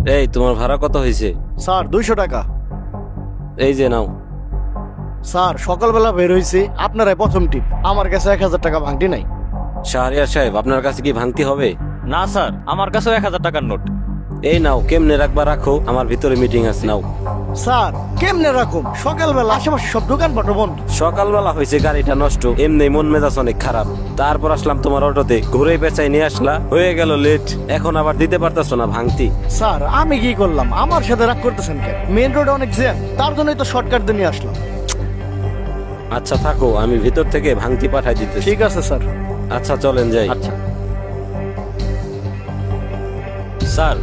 এই তোমার ভাড়া কত হয়েছে? স্যার 200 টাকা। এই যে নাও। স্যার সকালবেলা বের হয়েছি, আপনারাই প্রথম টিপ। আমার কাছে 1000 টাকা ভাঙটি নাই। শাহরিয়ার সাহেব, আপনার কাছে কি ভাঙতি হবে? না স্যার, আমার কাছেও 1000 টাকার নোট। এই নাও, কেমনে রাখবা রাখো, আমার ভিতরে মিটিং আছে, নাও। স্যার কেমনে রাখুন, সকালবেলা আশেপাশে সব দোকানপাট বন্ধ। সকালবেলা হয়েছে গাড়িটা নষ্ট, এমনি মন মেজাজ অনেক খারাপ। তারপর আসলাম তোমার অটোতে, ঘুরে পেঁচাই নিয়ে আসলা, হয়ে গেল লেট। এখন আবার দিতে পারতেছো না ভাঙতি। স্যার আমি কি করলাম, আমার সাথে রাগ করতেছেন কেন? মেন রোডে অনেক জ্যাম, তার জন্যই তো শর্টকাট দিয়ে নিয়ে আসলাম। আচ্ছা থাকো, আমি ভিতর থেকে ভাঙতি পাঠাই দিতেছি। ঠিক আছে স্যার। আচ্ছা চলেন যাই। আচ্ছা স্যার,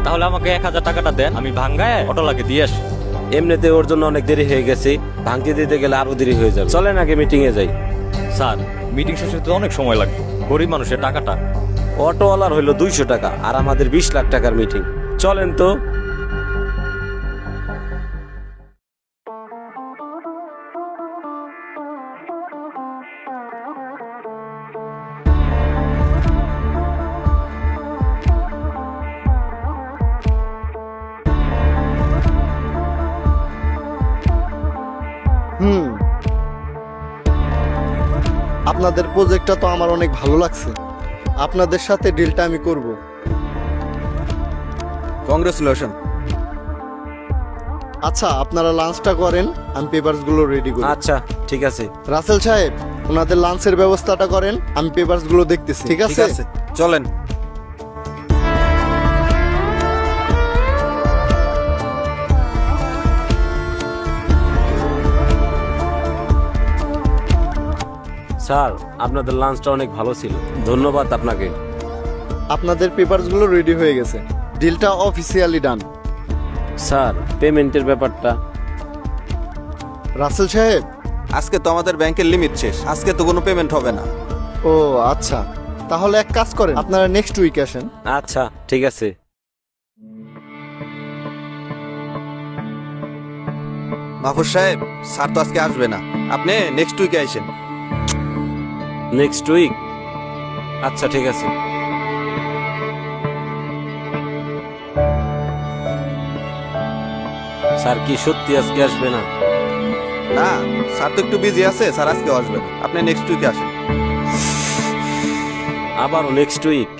তাহলে আমাকে 1000 টাকাটা দেন, আমি ভাঙ্গায় অটোলাকে দিয়ে আসি। এমনিতে ওর জন্য অনেক দেরি হয়ে গেছে, ভাঙতি দিতে গেলে আরো দেরি হয়ে যাবে। চলেন আগে মিটিং এ যাই। স্যার মিটিং শেষ হতে অনেক সময় লাগবে, গরিব মানুষের টাকাটা। অটোওয়ালার হইলো 200 টাকা, আর আমাদের 20 লাখ টাকার মিটিং। চলেন তো। হুম, আপনাদের প্রজেক্টটা তো আমার অনেক ভালো লাগছে। আপনাদের সাথে ডিলটা আমি করব। কংগ্রেচুলেশন। আচ্ছা আপনারা লাঞ্চটা করেন, আমি পেপারসগুলো রেডি করি। আচ্ছা ঠিক আছে। রাসেল সাহেব, ওনাদের লাঞ্চের ব্যবস্থাটা করেন, আমি পেপারসগুলো দেখতেছি। ঠিক ঠিক আছে। আছে, চলেন। স্যার, আপনাদের লাঞ্চটা অনেক ভালো ছিল, ধন্যবাদ আপনাকে। আপনাদের পেপারসগুলো রেডি হয়ে গেছে, ডিলটা অফিসিয়ালি ডান। স্যার, পেমেন্টের ব্যাপারটা? রাসেল সাহেব, আজকে তো আমাদের ব্যাংকের লিমিট শেষ, আজকে তো কোনো পেমেন্ট হবে না। ও আচ্ছা, তাহলে এক কাজ করেন, আপনারা নেক্সট উইকে আসেন। আচ্ছা ঠিক আছে। মাহফুজ সাহেব, স্যার তো আজকে আসবে না, আপনি নেক্সট উইকে আইসেন। Next week? আচ্ছা ঠিক আছে। স্যার কি সত্যি আজকে আসবে না? না, স্যার তো একটু বিজি আছে, স্যার আজকে আসবে না, আপনি নেক্সট উইকে আসেন। আবারও নেক্সট উইক?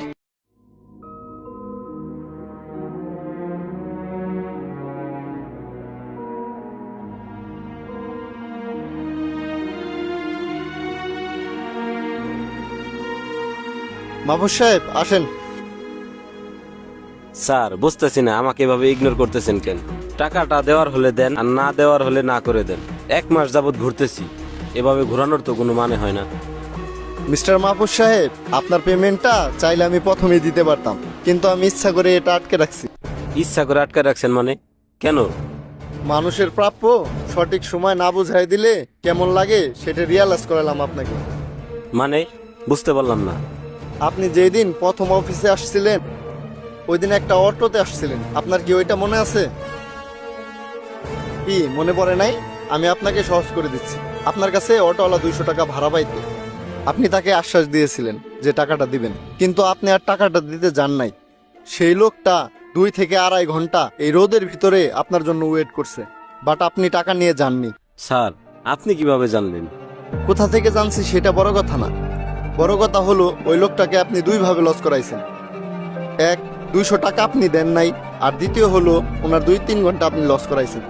মাহফুজ সাহেব আসেন। স্যার বুঝতেছি না, আমাকে এভাবে ইগনোর করতেছেন কেন? টাকাটা দেওয়ার হলে দেন, আর না দেওয়ার হলে না করে দেন। 1 মাস যাবত ঘুরতেছি, এভাবে ঘোরানোর তো কোনো মানে হয় না। মিস্টার মাহফুজ সাহেব, আপনার পেমেন্টটা চাইলে আমি প্রথমেই দিতে পারতাম, কিন্তু আমি ইচ্ছা করে এটা আটকে রাখছি। ইচ্ছা করে আটকে রাখছেন মানে? কেন? মানুষের প্রাপ্য সঠিক সময় না বুঝাই দিলে কেমন লাগে সেটা রিয়ালাইজ করালাম আপনাকে। মানে বুঝতে পারলাম না। আপনি যেই দিন প্রথম অফিসে আসছিলেন, ওই দিন একটা অটোতে আসছিলেন, আপনার কি ওইটা মনে আছে? কি মনে পড়ে নাই? আমি আপনাকে সহজ করে দিচ্ছি। আপনার কাছে অটোওয়ালা 200 টাকা ভাড়া পাইতে, আপনি তাকে আশ্বাস দিয়েছিলেন যে টাকাটা দিবেন, কিন্তু আপনি আর টাকাটা দিতে যান নাই। সেই লোকটা 2 থেকে 2.5 ঘন্টা এই রোদের ভিতরে আপনার জন্য ওয়েট করছে, বাট আপনি টাকা নিয়ে যাননি। স্যার, আপনি কিভাবে জানলেন? কোথা থেকে জানছি সেটা বড় কথা না, বড় কথা হলো ওই লোকটাকে আপনি দুইভাবে লস করাইছেন। এক, 200 টাকা আপনি দেন নাই, আর দ্বিতীয় হলো ওনার 2-3 ঘন্টা আপনি লস করাইছেন।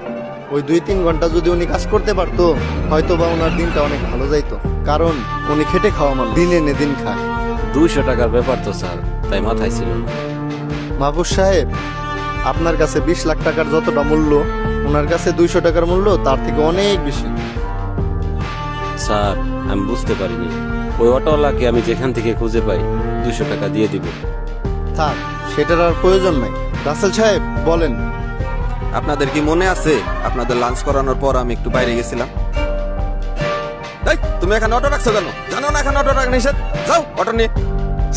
ওই 2-3 ঘন্টা যদি উনি কাজ করতে পারতো, হয়তো বা ওনার দিনটা অনেক ভালো যাইতো, কারণ উনি খেটে খাওয়া মানুষ, দিন এনে দিন খায়। 200 টাকার ব্যাপার তো স্যার, তাই মাথায় ছিল না। মাহবুব সাহেব, আপনার কাছে 20 লাখ টাকার যতটা মূল্য, ওনার কাছে 200 টাকার মূল্য তার থেকে অনেক বেশি। স্যার, আমি বুঝতে পারিনি। ওই অটোওয়ালাকে আমি যেখান থেকে খুঁজে পাই 200 টাকা দিয়ে দিব। থাক, সেটার আর প্রয়োজন নাই। রাসেল সাহেব বলেন। আপনাদের কি মনে আছে আপনাদের লাঞ্চ করানোর পর আমি একটু বাইরে গেছিলাম? এই, তুমি এখানে অটো রাখছো কেন? জানো না এখানে অটো রাখা নিষেধ? যাও অটো নিয়ে।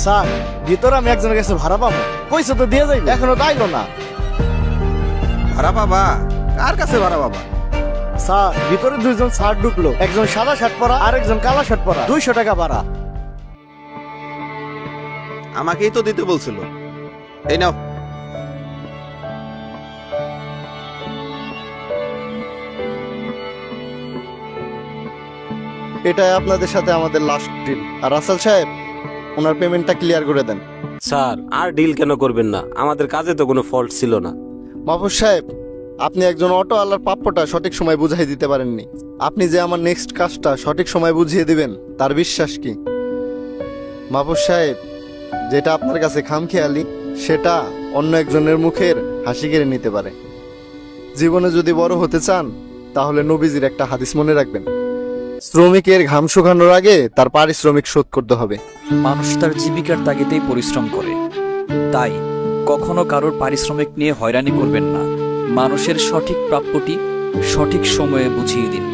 স্যার, ভিতরে আমি একজনের কাছে ভাড়া পাবো, পয়সা তো দিয়ে যাই, এখনো তো আইলো না। ভাড়া পাবা? কার কাছে ভাড়া পাবা? স্যার, ভিতরে 2 জন স্যার ঢুকলো, একজন সাদা শার্ট পরা আর একজন কালো শার্ট পরা, 200 টাকা ভাড়া। আমাকেই তো দিতে বলছিল। এই নাও। এটাই আপনাদের সাথে আমাদের লাস্ট ডিল। আর রাসেল সাহেব, ওনার পেমেন্টটা ক্লিয়ার করে দেন। স্যার আর ডিল কেন করবেন না? আমাদের কাজে তো কোনো ফল্ট ছিল না। মাহফুজ সাহেব, আপনি একজন অটো আলার প্রাপ্যটা সঠিক সময় বুঝাই দিতে পারেননি। আপনি যে আমার নেক্সট কাজটা সঠিক সময় বুঝিয়ে দিবেন তার বিশ্বাস কি? মাহফুজ সাহেব, যেটা আপনার কাছে খামখেয়ালি সেটা অন্য একজনের মুখের হাসি কেড়ে নিতে পারে। জীবনে যদি বড় হতে চান তাহলে নবীজির একটা হাদিস মনে রাখবেন, শ্রমিকের ঘাম শুকানোর আগে তার পারিশ্রমিক শোধ করতে হবে। মানুষ তার জীবিকার তাগিদেই পরিশ্রম করে, তাই কখনো কারোর পারিশ্রমিক নিয়ে হয়রানি করবেন না। মানুষের সঠিক প্রাপ্যটি সঠিক সময়ে বুঝিয়ে দিন।